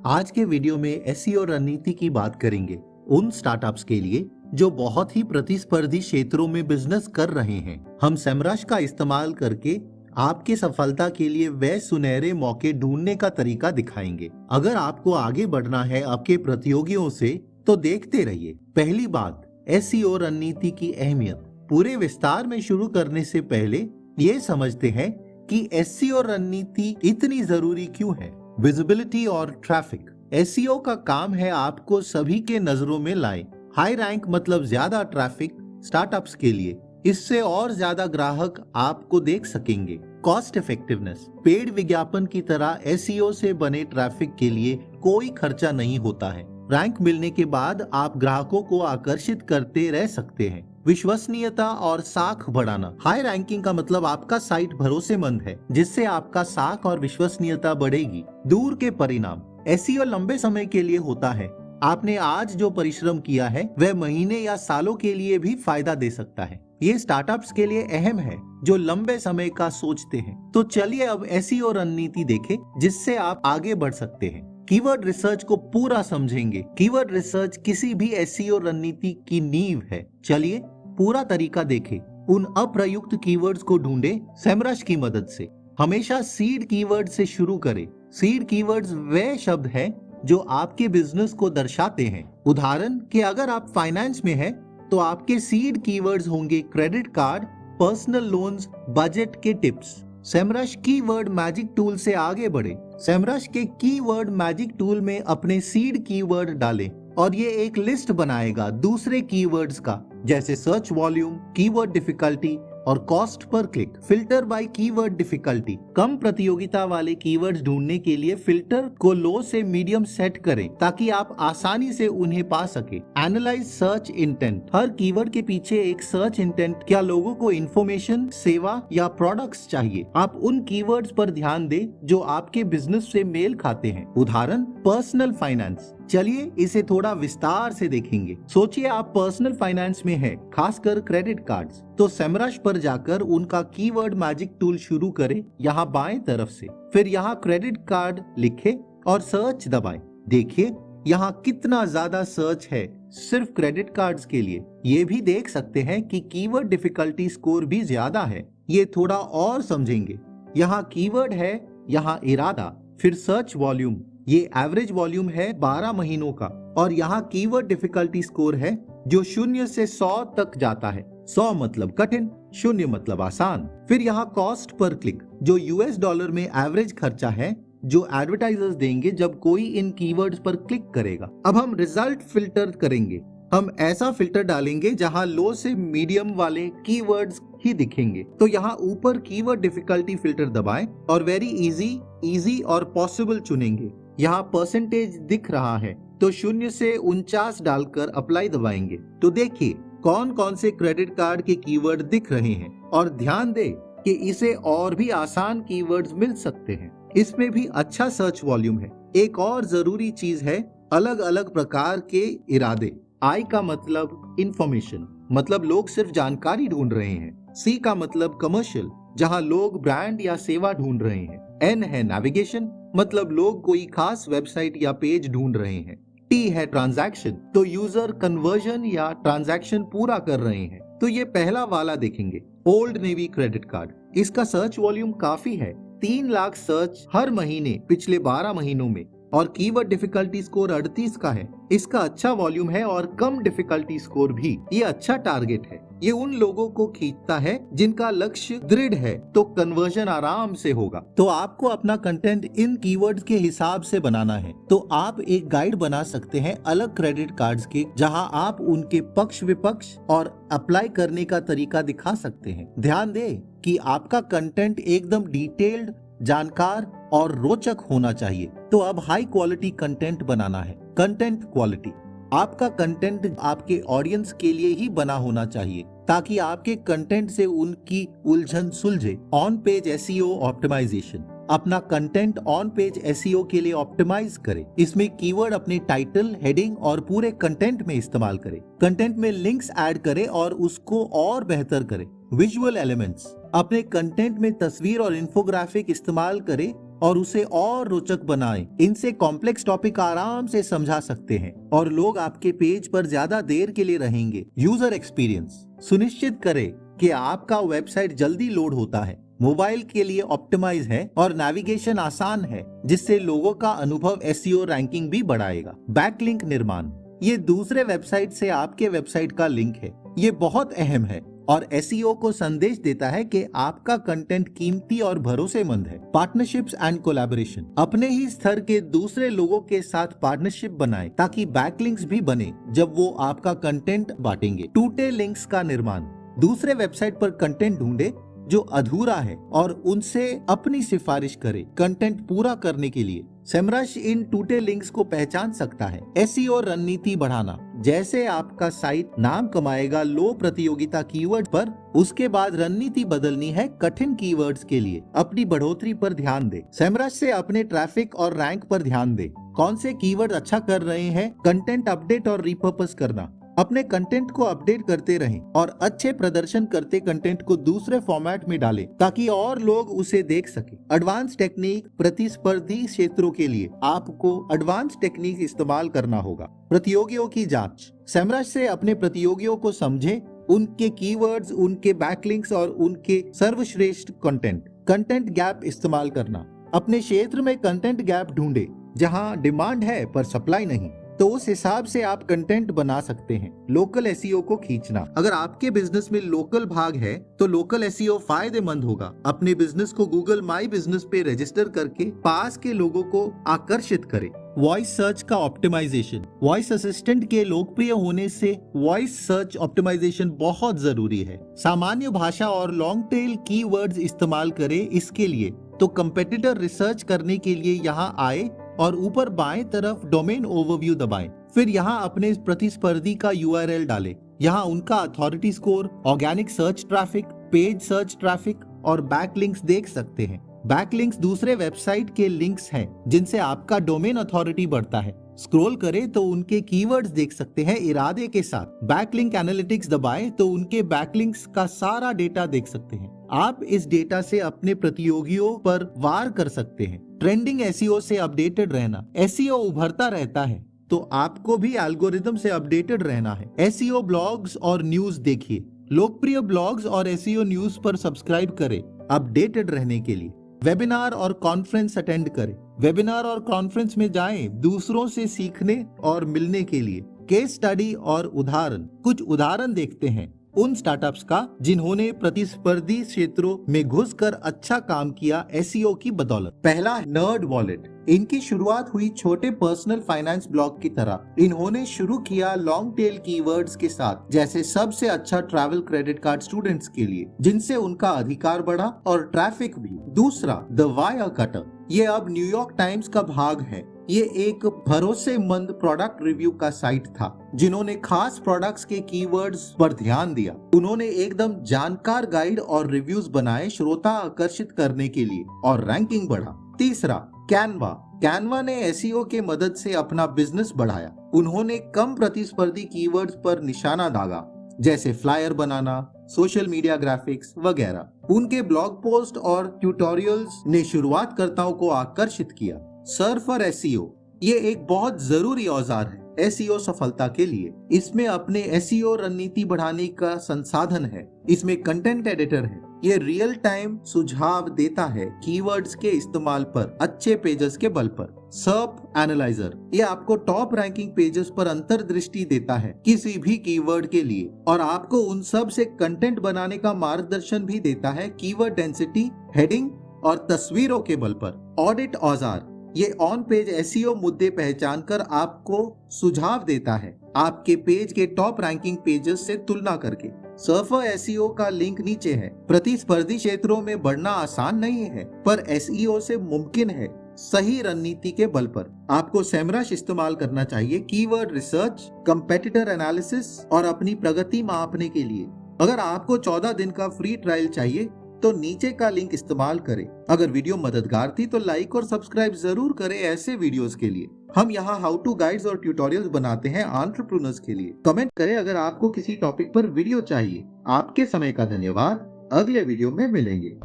आज के वीडियो में एसईओ रणनीति की बात करेंगे उन स्टार्टअप्स के लिए जो बहुत ही प्रतिस्पर्धी क्षेत्रों में बिजनेस कर रहे हैं। हम सेमरश का इस्तेमाल करके आपके सफलता के लिए वह सुनहरे मौके ढूंढने का तरीका दिखाएंगे। अगर आपको आगे बढ़ना है आपके प्रतियोगियों से तो देखते रहिए। पहली बात, एसईओ रणनीति की अहमियत। पूरे विस्तार में शुरू करने से पहले ये समझते हैं कि एसईओ रणनीति इतनी जरूरी क्यों है। विजिबिलिटी और ट्रैफिक। एसईओ का काम है आपको सभी के नजरों में लाए। हाई रैंक मतलब ज्यादा ट्रैफिक स्टार्टअप्स के लिए, इससे और ज्यादा ग्राहक आपको देख सकेंगे। Cost effectiveness. पेड विज्ञापन की तरह एसईओ से बने ट्रैफिक के लिए कोई खर्चा नहीं होता है। रैंक मिलने के बाद आप ग्राहकों को आकर्षित करते रह सकते हैं। विश्वसनीयता और साख बढ़ाना। हाई रैंकिंग का मतलब आपका साइट भरोसेमंद है, जिससे आपका साख और विश्वसनीयता बढ़ेगी। दूर के परिणाम। एसईओ लंबे समय के लिए होता है। आपने आज जो परिश्रम किया है वह महीने या सालों के लिए भी फायदा दे सकता है। ये स्टार्टअप्स के लिए अहम है जो लंबे समय का सोचते हैं। तो चलिए अब एसईओ रणनीति देखें जिससे आप आगे बढ़ सकते हैं। कीवर्ड रिसर्च को पूरा समझेंगे। कीवर्ड रिसर्च किसी भी एसईओ रणनीति की नींव है। चलिए पूरा तरीका देखें। उन अप्रयुक्त कीवर्ड्स को ढूंढे सेमरश की मदद से। हमेशा सीड कीवर्ड से शुरू करें। सीड कीवर्ड्स वे शब्द हैं जो आपके बिजनेस को दर्शाते हैं। उदाहरण के अगर आप फाइनेंस में हैं तो आपके सीड कीवर्ड्स होंगे credit card, personal loans, budget के tips. Semrush keyword magic tool से आगे बढ़े। सेमरश के कीवर्ड मैजिक टूल में अपने सीड कीवर्ड डालें और ये एक लिस्ट बनाएगा दूसरे कीवर्ड्स का, जैसे सर्च वॉल्यूम, कीवर्ड डिफिकल्टी और कॉस्ट पर click. Filter by keyword difficulty. कम प्रतियोगिता वाले कीवर्ड्स ढूंढने के लिए फिल्टर को लो से मीडियम सेट करें ताकि आप आसानी से उन्हें पा सके। Analyze search intent. हर कीवर्ड के पीछे एक सर्च इंटेंट। क्या लोगों को इंफॉर्मेशन, सेवा या प्रोडक्ट्स चाहिए? आप उन कीवर्ड्स पर ध्यान दें जो आपके बिजनेस से मेल खाते हैं। उदाहरण पर्सनल फाइनेंस। चलिए इसे थोड़ा विस्तार से देखेंगे। सोचिए आप पर्सनल फाइनेंस में हैं, खासकर क्रेडिट कार्ड्स, तो सेमरश पर जाकर उनका कीवर्ड मैजिक टूल शुरू करें। यहाँ बाएं तरफ से, फिर यहाँ क्रेडिट कार्ड लिखें और सर्च दबाएं। देखिए यहाँ कितना ज्यादा सर्च है सिर्फ क्रेडिट कार्ड्स के लिए। ये भी देख सकते हैं कि कीवर्ड डिफिकल्टी स्कोर भी ज्यादा है। ये थोड़ा और समझेंगे। यहाँ कीवर्ड है, यहाँ इरादा, फिर सर्च वॉल्यूम, ये एवरेज वॉल्यूम है 12 महीनों का, और यहाँ कीवर्ड डिफिकल्टी स्कोर है जो 0 से 100 तक जाता है। 100 मतलब कठिन, 0 मतलब आसान। फिर यहाँ कॉस्ट पर क्लिक, जो यूएस डॉलर में एवरेज खर्चा है जो एडवर्टाइजर्स देंगे जब कोई इन कीवर्ड्स पर क्लिक करेगा। अब हम रिजल्ट फिल्टर करेंगे। हम ऐसा फिल्टर डालेंगे जहां लो से मीडियम वाले कीवर्ड्स ही दिखेंगे। तो यहाँ ऊपर कीवर्ड डिफिकल्टी फिल्टर दबाएं और वेरी इजी, इजी और पॉसिबल चुनेंगे। यहाँ परसेंटेज दिख रहा है तो 0 से 49 डालकर अप्लाई दबाएंगे। तो देखिए कौन कौन से क्रेडिट कार्ड के कीवर्ड दिख रहे हैं, और ध्यान दें कि इसे और भी आसान कीवर्ड्स मिल सकते हैं। इसमें भी अच्छा सर्च वॉल्यूम है। एक और जरूरी चीज है अलग अलग प्रकार के इरादे। आई का मतलब इंफॉर्मेशन, मतलब लोग सिर्फ जानकारी ढूंढ रहे हैं। सी का मतलब कमर्शियल, जहां लोग ब्रांड या सेवा ढूंढ रहे हैं। एन है नेविगेशन, मतलब लोग कोई खास वेबसाइट या पेज ढूंढ रहे हैं। टी है ट्रांजैक्शन, तो यूजर कन्वर्जन या ट्रांजैक्शन पूरा कर रहे हैं। तो ये पहला वाला देखेंगे, ओल्ड नेवी क्रेडिट कार्ड। इसका सर्च वॉल्यूम काफी है, 3 लाख सर्च हर महीने पिछले 12 महीनों में, और कीवर्ड डिफिकल्टी स्कोर 38 का है। इसका अच्छा वॉल्यूम है और कम डिफिकल्टी स्कोर भी। ये अच्छा टारगेट है। ये उन लोगों को खींचता है जिनका लक्ष्य दृढ़ है, तो कन्वर्जन आराम से होगा। तो आपको अपना कंटेंट इन कीवर्ड्स के हिसाब से बनाना है। तो आप एक गाइड बना सकते हैं अलग क्रेडिट कार्ड्स के, जहां आप उनके पक्ष विपक्ष और अप्लाई करने का तरीका दिखा सकते हैं। ध्यान दें कि आपका कंटेंट एकदम डिटेल्ड, जानकार और रोचक होना चाहिए। तो अब हाई क्वालिटी कंटेंट बनाना है। Content quality. आपका कंटेंट आपके ऑडियंस के लिए ही बना होना चाहिए ताकि आपके कंटेंट से उनकी उलझन सुलझे। On page SEO optimization. अपना कंटेंट ऑन पेज एसईओ के लिए ऑप्टिमाइज करें। इसमें कीवर्ड अपने टाइटल, हेडिंग और पूरे कंटेंट में इस्तेमाल करें। कंटेंट में लिंक्स ऐड करें और उसको और बेहतर करें। Visual elements. अपने कंटेंट में तस्वीर और इंफोग्राफिक इस्तेमाल करें और उसे और रोचक बनाएं। इनसे कॉम्प्लेक्स टॉपिक आराम से समझा सकते हैं और लोग आपके पेज पर ज्यादा देर के लिए रहेंगे। यूजर एक्सपीरियंस सुनिश्चित करें कि आपका वेबसाइट जल्दी लोड होता है, मोबाइल के लिए ऑप्टिमाइज है और नेविगेशन आसान है, जिससे लोगों का अनुभव एसईओ रैंकिंग भी बढ़ाएगा। बैकलिंक निर्माण, ये दूसरे वेबसाइट से आपके वेबसाइट का लिंक है। ये बहुत अहम है और एसईओ को संदेश देता है कि आपका कंटेंट कीमती और भरोसेमंद है। पार्टनरशिप्स एंड कोलैबोरेशन, अपने ही स्तर के दूसरे लोगों के साथ पार्टनरशिप बनाएं ताकि बैकलिंक्स भी बने जब वो आपका कंटेंट बांटेंगे। टूटे लिंक्स का निर्माण, दूसरे वेबसाइट पर कंटेंट ढूंढे जो अधूरा है और उनसे अपनी सिफारिश करे। कंटेंट पूरा करने के लिए सेमरश इन टूटे लिंक्स को पहचान सकता है। एसईओ रणनीति बढ़ाना, जैसे आपका साइट नाम कमाएगा लो प्रतियोगिता कीवर्ड पर, उसके बाद रणनीति बदलनी है कठिन कीवर्ड्स के लिए। अपनी बढ़ोतरी पर ध्यान दे। सेमरश से अपने ट्रैफिक और रैंक पर ध्यान दे। कौन से कीवर्ड अच्छा कर रहे हैं, कंटेंट अपडेट और रिपर्पस करना। अपने कंटेंट को अपडेट करते रहें और अच्छे प्रदर्शन करते कंटेंट को दूसरे फॉर्मेट में डालें ताकि और लोग उसे देख सके। एडवांस टेक्निक, प्रतिस्पर्धी क्षेत्रों के लिए आपको एडवांस टेक्निक इस्तेमाल करना होगा। प्रतियोगियों की जांच, सेमरश से अपने प्रतियोगियों को समझें, उनके कीवर्ड्स, उनके बैकलिंक्स और उनके सर्वश्रेष्ठ कंटेंट गैप इस्तेमाल करना। अपने क्षेत्र में कंटेंट गैप ढूंढे जहां डिमांड है पर सप्लाई नहीं, तो उस हिसाब से आप कंटेंट बना सकते हैं। लोकल एसईओ को खींचना, अगर आपके बिजनेस में लोकल भाग है तो लोकल एसईओ फायदेमंद होगा। अपने बिजनेस को गूगल माई बिजनेस पे रजिस्टर करके पास के लोगों को आकर्षित करें। वॉइस सर्च का ऑप्टिमाइजेशन, वॉइस असिस्टेंट के लोकप्रिय होने से वॉइस सर्च ऑप्टिमाइजेशन बहुत जरूरी है। सामान्य भाषा और लॉन्ग टेल कीवर्ड्स इस्तेमाल करें। इसके लिए तो कंपेटिटर रिसर्च करने के लिए यहाँ आए और ऊपर बाएं तरफ डोमेन ओवरव्यू दबाएं। फिर यहाँ अपने प्रतिस्पर्धी का यूआरएल डालें। यहाँ उनका authority score, organic search traffic, page search traffic और बैकलिंक्स देख सकते हैं। बैकलिंक्स दूसरे वेबसाइट के लिंक्स हैं जिनसे आपका डोमेन अथॉरिटी बढ़ता है। स्क्रॉल करें तो उनके कीवर्ड्स देख सकते हैं इरादे के साथ। बैकलिंक एनालिटिक्स दबाएं तो उनके बैकलिंक्स का सारा डेटा देख सकते हैं। आप इस डेटा से अपने प्रतियोगियों पर वार कर सकते हैं। ट्रेंडिंग एसईओ से अपडेटेड रहना, एसईओ उभरता रहता है तो आपको भी एल्गोरिदम से अपडेटेड रहना है। एसईओ ब्लॉग्स और न्यूज देखिए, लोकप्रिय ब्लॉग्स और एसईओ न्यूज पर सब्सक्राइब करें अपडेटेड रहने के लिए। वेबिनार और कॉन्फ्रेंस अटेंड करें। वेबिनार और कॉन्फ्रेंस में जाएं दूसरों से सीखने और मिलने के लिए। केस स्टडी और उदाहरण, कुछ उदाहरण देखते हैं उन स्टार्टअप्स का जिन्होंने प्रतिस्पर्धी क्षेत्रों में घुसकर अच्छा काम किया एसईओ की बदौलत। पहला, नर्ड वॉलेट। इनकी शुरुआत हुई छोटे पर्सनल फाइनेंस ब्लॉग की तरह। इन्होंने शुरू किया लॉन्ग टेल कीवर्ड्स के साथ, जैसे सबसे अच्छा ट्रैवल क्रेडिट कार्ड स्टूडेंट्स के लिए, जिनसे उनका अधिकार बढ़ा और ट्रैफिक भी। दूसरा, द वायर कटर। ये अब न्यूयॉर्क टाइम्स का भाग है। ये एक भरोसेमंद प्रोडक्ट रिव्यू का साइट था जिन्होंने खास प्रोडक्ट्स के कीवर्ड्स पर ध्यान दिया। उन्होंने एकदम जानकार गाइड और रिव्यूज बनाए श्रोता आकर्षित करने के लिए और रैंकिंग बढ़ा। तीसरा, कैनवा ने एसईओ के मदद से अपना बिजनेस बढ़ाया। उन्होंने कम प्रतिस्पर्धी कीवर्ड्स पर निशाना दागा, जैसे फ्लायर बनाना, सोशल मीडिया ग्राफिक्स वगैरह। उनके ब्लॉग पोस्ट और ट्यूटोरियल्स ने शुरुआतकर्ताओं को आकर्षित किया। सर्फर एसईओ, ये एक बहुत जरूरी औजार है एसईओ सफलता के लिए। इसमें अपने एसईओ रणनीति बढ़ाने का संसाधन है। इसमें कंटेंट एडिटर है। ये रियल टाइम सुझाव देता है कीवर्ड्स के इस्तेमाल पर अच्छे पेजेस के बल पर। सर्प एनालाइजर, ये आपको टॉप रैंकिंग पेजेस पर अंतर्दृष्टि देता है किसी भी कीवर्ड के लिए और आपको उन सब से कंटेंट बनाने का मार्गदर्शन भी देता है कीवर्ड डेंसिटी, हेडिंग और तस्वीरों के बल पर। ऑडिट औजार, ये ऑन पेज एसईओ मुद्दे पहचानकर आपको सुझाव देता है आपके पेज के टॉप रैंकिंग पेजेस से तुलना करके। सर्फर एसईओ का लिंक नीचे है। प्रतिस्पर्धी क्षेत्रों में बढ़ना आसान नहीं है, पर एसईओ से मुमकिन है सही रणनीति के बल पर। आपको सेमरश इस्तेमाल करना चाहिए कीवर्ड रिसर्च, कंपेटिटर एनालिसिस और अपनी प्रगति मापने के लिए। अगर आपको 14 दिन का फ्री ट्रायल चाहिए तो नीचे का लिंक इस्तेमाल करें। अगर वीडियो मददगार थी तो लाइक और सब्सक्राइब जरूर करें ऐसे वीडियोस के लिए। हम यहाँ हाउ टू गाइड्स और ट्यूटोरियल्स बनाते हैं एंटरप्रेन्योर्स के लिए। कमेंट करें अगर आपको किसी टॉपिक पर वीडियो चाहिए। आपके समय का धन्यवाद। अगले वीडियो में मिलेंगे।